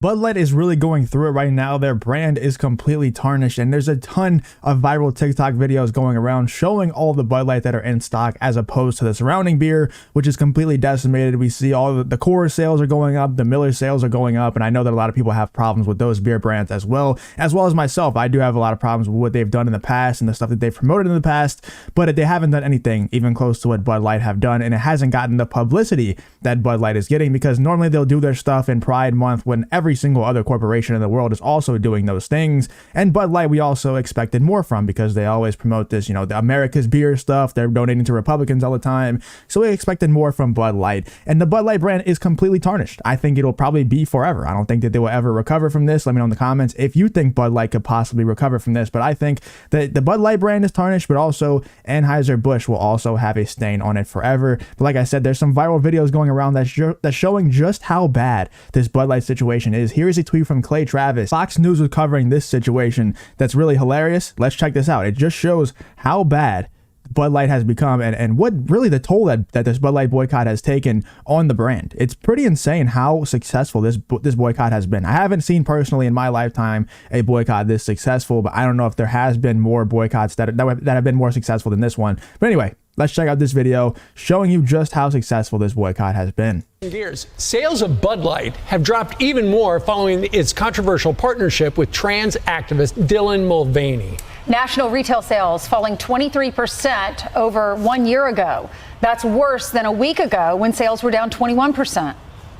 Bud Light is really going through it right now. Their brand is completely tarnished, and there's a ton of viral TikTok videos going around showing all the Bud Light that are in stock as opposed to the surrounding beer, which is completely decimated. We see all the Coors sales are going up, the Miller sales are going up, and I know that a lot of people have problems with those beer brands as well as myself. I do have a lot of problems with what they've done in the past and the stuff that they've promoted in the past, but they haven't done anything even close to what Bud Light have done, and it hasn't gotten the publicity that Bud Light is getting, because normally they'll do their stuff in Pride Month when every single other corporation in the world is also doing those things. And Bud Light, we also expected more from, because they always promote this, the America's beer stuff. They're donating to Republicans all the time. So we expected more from Bud Light. And the Bud Light brand is completely tarnished. I think it'll probably be forever. I don't think that they will ever recover from this. Let me know in the comments if you think Bud Light could possibly recover from this. But I think that the Bud Light brand is tarnished, but also Anheuser-Busch will also have a stain on it forever. But like I said, there's some viral videos going around that's showing just how bad this Bud Light situation is. Here is a tweet from Clay Travis. Fox News was covering this situation that's really hilarious. Let's check this out. It just shows how bad Bud Light has become and what really the toll that this Bud Light boycott has taken on the brand. It's pretty insane how successful this boycott has been. I haven't seen personally in my lifetime a boycott this successful, but I don't know if there has been more boycotts that have been more successful than this one. But anyway, let's check out this video showing you just how successful this boycott has been. Gears. Sales of Bud Light have dropped even more following its controversial partnership with trans activist Dylan Mulvaney. National retail sales falling 23% over 1 year ago. That's worse than a week ago when sales were down 21%.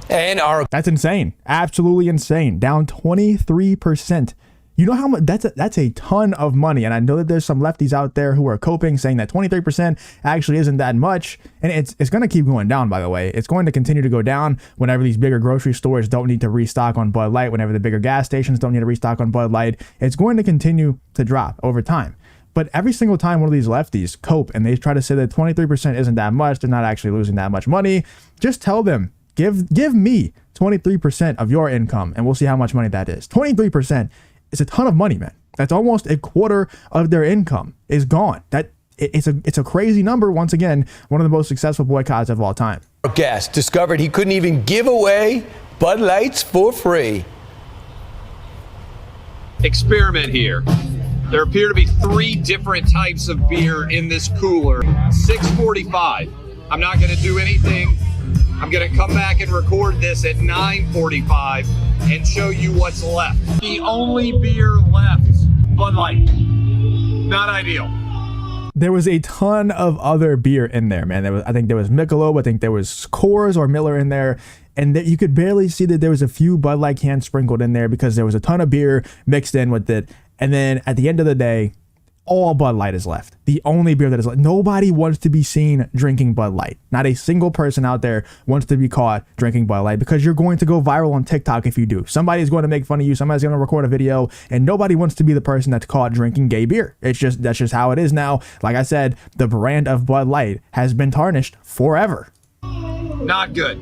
That's insane. Absolutely insane. Down 23%. You know how much that's a ton of money. And I know that there's some lefties out there who are coping, saying that 23% actually isn't that much. And it's going to keep going down, by the way. It's going to continue to go down whenever these bigger grocery stores don't need to restock on Bud Light, whenever the bigger gas stations don't need to restock on Bud Light. It's going to continue to drop over time. But every single time one of these lefties cope and they try to say that 23% isn't that much, they're not actually losing that much money, just tell them, give me 23% of your income and we'll see how much money that is. 23%. It's a ton of money, man. That's almost a quarter of their income is gone. It's a crazy number. Once again, one of the most successful boycotts of all time. Our guest discovered he couldn't even give away Bud Lights for free. Experiment here. There appear to be 3 different types of beer in this cooler. 6:45. I'm not going to do anything. I'm going to come back and record this at 9:45 and show you what's left. The only beer left, Bud Light. Not ideal. There was a ton of other beer in there, man. I think there was Michelob. I think there was Coors or Miller in there. And you could barely see that there was a few Bud Light cans sprinkled in there because there was a ton of beer mixed in with it. And then at the end of the day, all Bud Light is left. The only beer that is left. Nobody wants to be seen drinking Bud Light. Not a single person out there wants to be caught drinking Bud Light, because you're going to go viral on TikTok if you do. Somebody's going to make fun of you. Somebody's going to record a video, and nobody wants to be the person that's caught drinking gay beer. That's just how it is now. Like I said, the brand of Bud Light has been tarnished forever. Not good.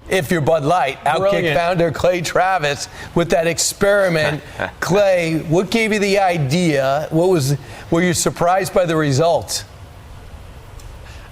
If you're Bud Light, Outkick founder Clay Travis with that experiment. Clay, what gave you the idea? Were you surprised by the results?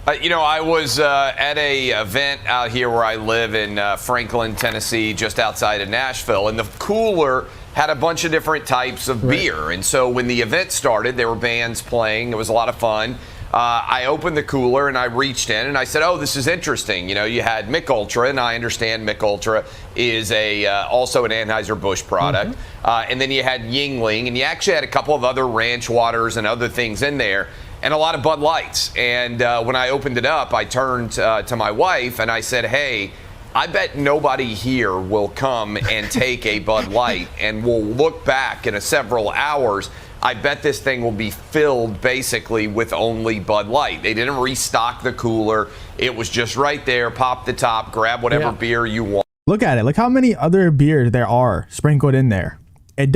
I was at a event out here where I live in Franklin, Tennessee, just outside of Nashville, and the cooler had a bunch of different types of beer. And so when the event started, there were bands playing. It was a lot of fun. I opened the cooler and I reached in and I said, "Oh, this is interesting." You had Mich Ultra, and I understand Mich Ultra is also an Anheuser-Busch product. And then you had Yingling, and you actually had a couple of other ranch waters and other things in there, and a lot of Bud Lights. And when I opened it up, I turned to my wife and I said, "Hey, I bet nobody here will come and take a Bud Light and will look back in several hours. I bet this thing will be filled basically with only Bud Light." They didn't restock the cooler. It was just right there. Pop the top, grab whatever beer you want. Look at it. Look how many other beers there are sprinkled in there. It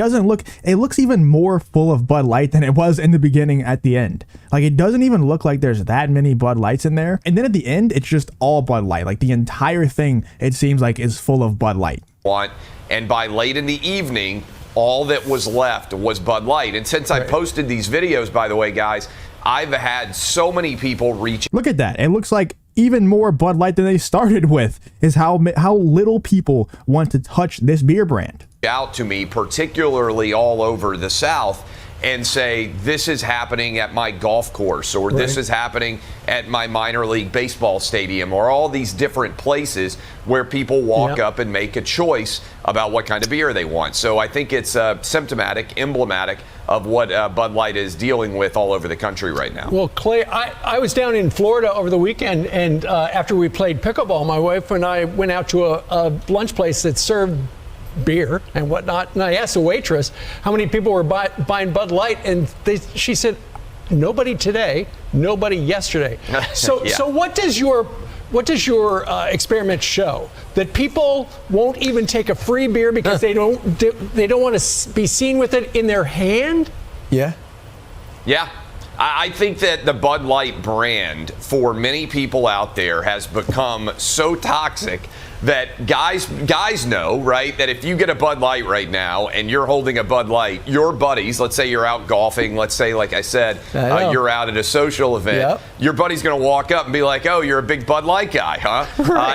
looks even more full of Bud Light than it was in the beginning at the end. Like, it doesn't even look like there's that many Bud Lights in there. And then at the end, it's just all Bud Light. Like, the entire thing, it seems like, is full of Bud Light. And by late in the evening, all that was left was Bud Light. And since I posted these videos, by the way, guys, I've had so many people reach. Look at that. It looks like even more Bud Light than they started with, is how little people want to touch this beer brand. Out to me, particularly all over the South, and say, this is happening at my golf course, or this is happening at my minor league baseball stadium, or all these different places where people walk up and make a choice about what kind of beer they want. So I think it's symptomatic, emblematic of what Bud Light is dealing with all over the country right now. Well, Clay, I was down in Florida over the weekend, and after we played pickleball, my wife and I went out to a lunch place that served beer and whatnot, and I asked the waitress how many people were buying Bud Light, and she said, nobody today, nobody yesterday. So what does your experiment show? That people won't even take a free beer because they don't want to be seen with it in their hand? Yeah. I think that the Bud Light brand, for many people out there, has become so toxic that guys know, right, that if you get a Bud Light right now and you're holding a Bud Light, your buddies, let's say you're out golfing, let's say, like I said, you're out at a social event, your buddy's going to walk up and be like, oh, you're a big Bud Light guy, huh?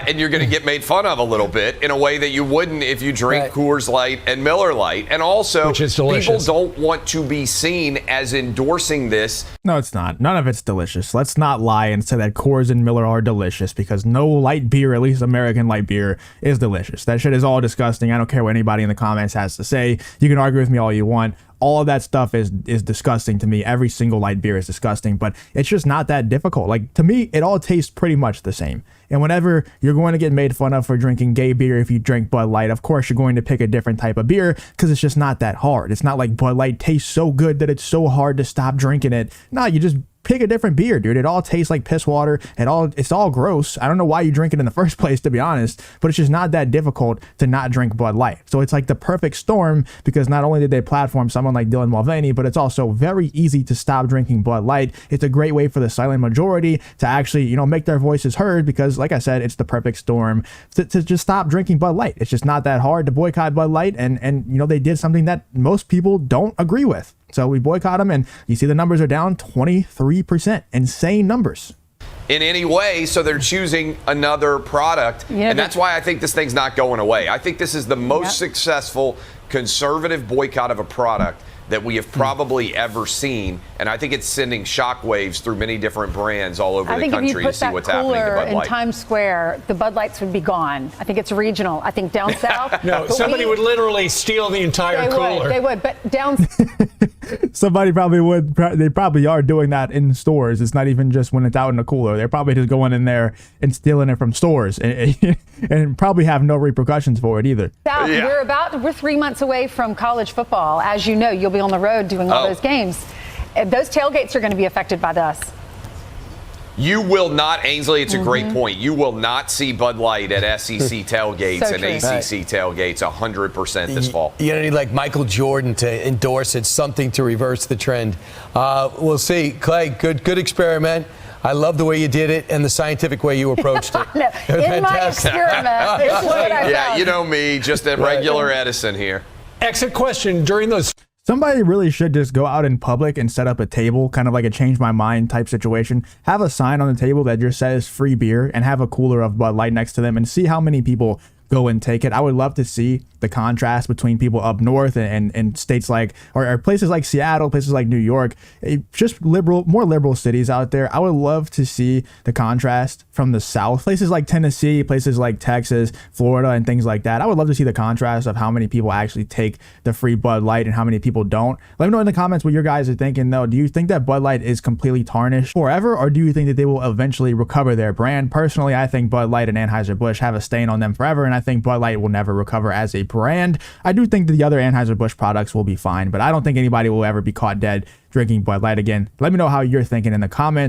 And you're going to get made fun of a little bit in a way that you wouldn't if you drink Coors Light and Miller Light. And also, people don't want to be seen as endorsing this. No, it's not. None of it's delicious. Let's not lie and say that Coors and Miller are delicious, because no light beer, at least American light beer, is delicious. That shit is all disgusting. I don't care what anybody in the comments has to say. You can argue with me all you want. All of that stuff is disgusting to me. Every single light beer is disgusting, but it's just not that difficult. Like, to me, it all tastes pretty much the same. And whenever you're going to get made fun of for drinking gay beer if you drink Bud Light, of course you're going to pick a different type of beer, because it's just not that hard. It's not like Bud Light tastes so good that it's so hard to stop drinking it. No, you just pick a different beer, dude. It all tastes like piss water. It's all gross. I don't know why you drink it in the first place, to be honest, but it's just not that difficult to not drink Bud Light. So it's like the perfect storm, because not only did they platform someone like Dylan Mulvaney, but it's also very easy to stop drinking Bud Light. It's a great way for the silent majority to actually, make their voices heard, because like I said, it's the perfect storm to just stop drinking Bud Light. It's just not that hard to boycott Bud Light, and they did something that most people don't agree with. So we boycott them, and you see the numbers are down 23%. Insane numbers. In any way, so they're choosing another product. And that's why I think this thing's not going away. I think this is the most successful conservative boycott of a product that we have probably ever seen, and I think it's sending shockwaves through many different brands all over the country to see what's happening to Bud Light. I think if you put that cooler in Times Square, the Bud Lights would be gone. I think it's regional. I think down south. No, somebody would literally steal the entire cooler. They would, but down. Somebody probably would. They probably are doing that in stores. It's not even just when it's out in the cooler. They're probably just going in there and stealing it from stores, and probably have no repercussions for it either. South, we're 3 months away from college football. As you know, you'll be on the road doing all those games. Those tailgates are going to be affected by this. You will not, Ainsley, it's a great point. You will not see Bud Light at SEC tailgates and ACC tailgates 100% this fall. You're going to need like Michael Jordan to endorse it, something to reverse the trend. We'll see. Clay, good experiment. I love the way you did it and the scientific way you approached it. In my experiment, this is what I found. You know me, just a regular Edison here. Exit question during those. Somebody really should just go out in public and set up a table, kind of like a change my mind type situation. Have a sign on the table that just says free beer, and have a cooler of Bud Light next to them, and see how many people go and take it. I would love to see the contrast between people up north and states like, or places like Seattle, places like New York, just more liberal cities out there. I would love to see the contrast from the South, places like Tennessee, places like Texas, Florida, and things like that. I would love to see the contrast of how many people actually take the free Bud Light and how many people don't. Let me know in the comments what your guys are thinking, though. Do you think that Bud Light is completely tarnished forever, or do you think that they will eventually recover their brand? Personally, I think Bud Light and Anheuser-Busch have a stain on them forever, and I think Bud Light will never recover as a brand. I do think that the other Anheuser-Busch products will be fine, but I don't think anybody will ever be caught dead drinking Bud Light again. Let me know how you're thinking in the comments.